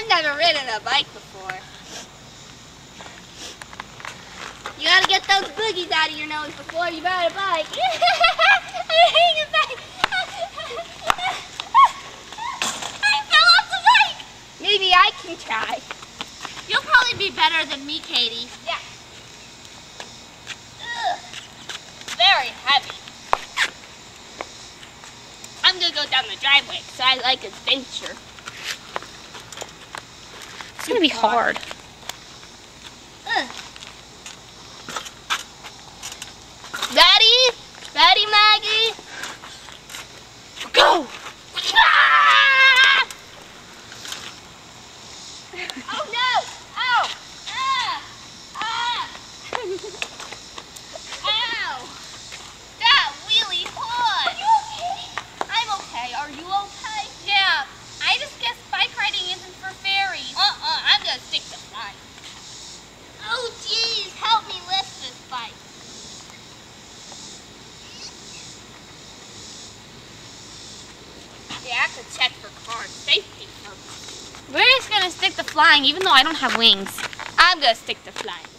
I've never ridden a bike before. You gotta get those boogies out of your nose before you ride a bike. I fell off the bike. Maybe I can try. You'll probably be better than me, Katie. Yeah. Ugh. Very heavy. I'm gonna go down the driveway because I like adventure. It's gonna be hard. Ready? Ready, Maggie? Go! Ah! Oh no! Ow! Ah! Ah! Ow! That wheelie hard! Are you okay? I'm okay. Are you okay? Yeah, I just guess bike riding isn't for fairies. I'm gonna stick to flying. Oh geez, help me lift this bike. Yeah, I have to check for car safety first. We're just gonna stick to flying even though I don't have wings. I'm gonna stick to flying.